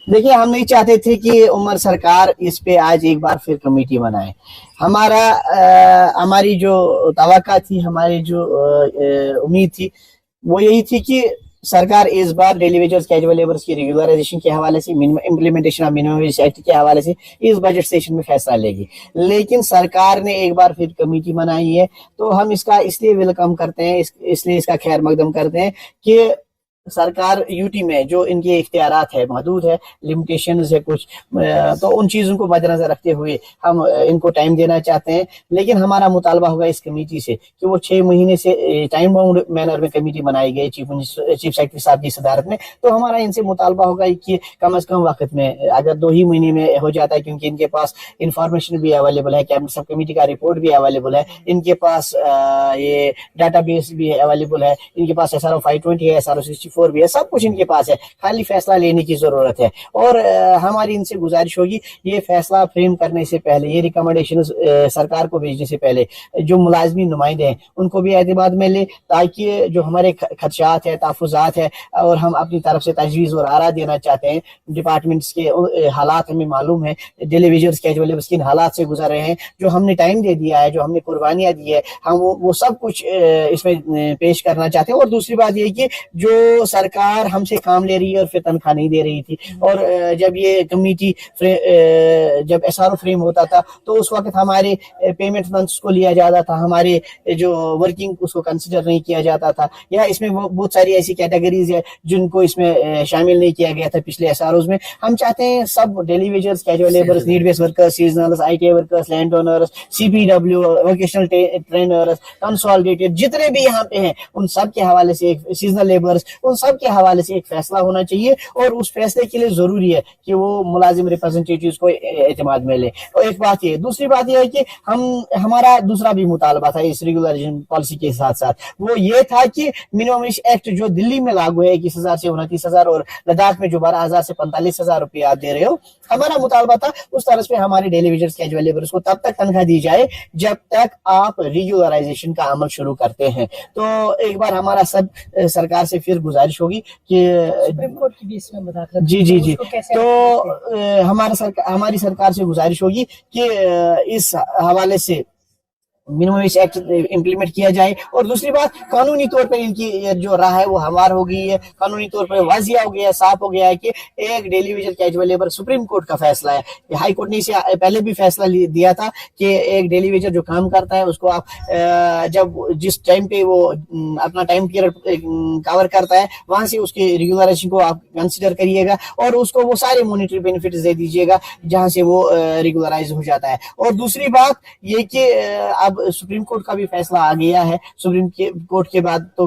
देखिए, हम नहीं चाहते थे कि उमर सरकार इस पे आज एक बार फिर कमेटी बनाए। हमारी जो तवक्का थी, हमारी जो उम्मीद थी, वो यही थी कि सरकार इस बार डेली वेजर्स कैजुअल लेबर्स की रेगुलराइजेशन के हवाले से, implementation of minimum wage act के हवाले से इस बजट सेशन में फैसला लेगी। लेकिन सरकार ने एक बार फिर कमेटी बनाई है, तो हम इसका इसलिए वेलकम करते हैं, इसलिए इसका खैर मकदम करते हैं कि सरकार यूटी में जो इनके इख्तियारात है, महदूद है, लिमिटेशंस है कुछ, तो उन चीज़ों को मद्देनजर रखते हुए हम इनको टाइम देना चाहते हैं। लेकिन हमारा मुतालबा होगा इस कमेटी से कि वो 6 महीने से टाइम बाउंड मैनर में कमेटी बनाई गई चीफ सेक्रेटरी साहब की सदारत में। तो हमारा इनसे मुतालबा होगा कि कम अज़ कम वक्त में, अगर 2 ही महीने में हो जाता है, क्योंकि इनके पास इंफॉर्मेशन भी अवेलेबल है, कैबिनेट सब कमेटी का रिपोर्ट भी अवेलेबल है, इनके पास ये डाटा बेस भी अवेलेबल है, इनके पास SRO 520 है, SRO 64 भी है, सब कुछ इनके पास है, खाली फैसला लेने की जरूरत है। और हमारी इनसे गुजारिश होगी, ये फैसला फ्रेम करने से पहले, ये रिकमेंडेशन सरकार को भेजने से पहले जो मुलाजमी नुमाइंदे हैं उनको भी एतमाद में ले, ताकि जो हमारे खदशात है, तहफ़्फ़ुज़ात है, और हम अपनी तरफ से तजवीज़ और आरा देना चाहते हैं, डिपार्टमेंट्स के हालात हमें मालूम है, डेली वेजर्स कैजुअल लेबर्स किन हालात से गुजर रहे हैं, जो हमने टाइम दे दिया है, जो हमने कुर्बानियाँ दी है, हम वो सब कुछ इसमें पेश करना चाहते हैं। और दूसरी बात ये कि जो सरकार हमसे काम ले रही है और फिर तनख्वाह नहीं दे रही थी, और जब ये कमेटी जब SRO फ्रेम होता था तो उस वक्त हमारे पेमेंट मंथ्स को लिया जाता था, हमारे जो वर्किंग उसको कंसिडर नहीं किया जाता था, या इसमें बहुत सारी ऐसी कैटेगरीज है जिनको इसमें शामिल नहीं किया गया था पिछले SROs में। हम चाहते हैं सब daily wagers, casual labours, need based workers, सीजनल्स, ITA workers, land owners, CPW, vocational trainers, consolidated जितने भी यहाँ पे हैं, उन सब के हवाले से एक सीजनल लेबर्स, उन सब के हवाले से एक फैसला होना चाहिए। और उस फैसले के लिए जरूरी है कि वो मुलाजिम रिप्रेजेंटेटिव्स को एतमाद में ले। और एक बात ये, दूसरी बात ये है कि हमारा दूसरा भी मुतालबा था इस रेगुलराइजेशन पॉलिसी के साथ साथ, वो ये था कि मिनिमम वेज एक्ट जो दिल्ली में लागू है 21,000 से 29,000, और लद्दाख में जो 12,000 से 45,000 रुपये आप दे रहे हो, हमारा मुतालबा था उस तरह से हमारे डेली वेजर्स कैजुअल लेबर्स को तब तक तनख्वाह दी जाए जब तक आप रेगुलराइजेशन का अमल शुरू करते हैं। तो एक बार हमारा सब सरकार से फिर गुजारिश होगी कि सुप्रीम कोर्ट की भी इसमें मुदाखलत, जी तो हमारी सरकार से गुजारिश होगी कि इस हवाले से मिनिमम वेज एक्ट इम्प्लीमेंट किया जाए। और दूसरी बात, कानूनी तौर पर इनकी जो राह है वो हमार हो गई है, कानूनी तौर पर वाजिया हो गया है, साफ हो गया है कि एक daily Vaser casual labour supreme court का फैसला है। हाई कोर्ट ने इसे पहले भी फैसला दिया था कि एक डेली वेजर जो काम करता है उसको आप जब जिस टाइम पे वो अपना टाइम पीरियड कवर करता है, वहां से उसके रेगुलराइजेशन को आप कंसिडर करिएगा और उसको वो सारे मॉनिटरी बेनिफिट्स दे दीजिएगा जहां से वो रेगुलराइज हो जाता है। और दूसरी बात ये कि अब सुप्रीम कोर्ट का भी फैसला आ गया है, सुप्रीम कोर्ट के बाद तो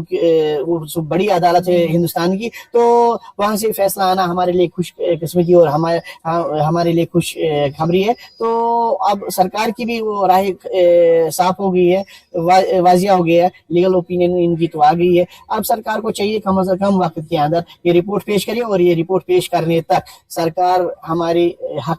वो बड़ी अदालत है हिंदुस्तान की, तो वहां से फैसला आना हमारे लिए खुश किस्मती और हमारे लिए खुश खबरी है। तो अब सरकार की भी वो राह साफ हो गई है, वाजिया हो गया है, लीगल ओपिनियन इनकी तो आ गई है। अब सरकार को चाहिए कम से कम वक्त के अंदर ये रिपोर्ट पेश करिए, और ये रिपोर्ट पेश करने तक सरकार हमारी हक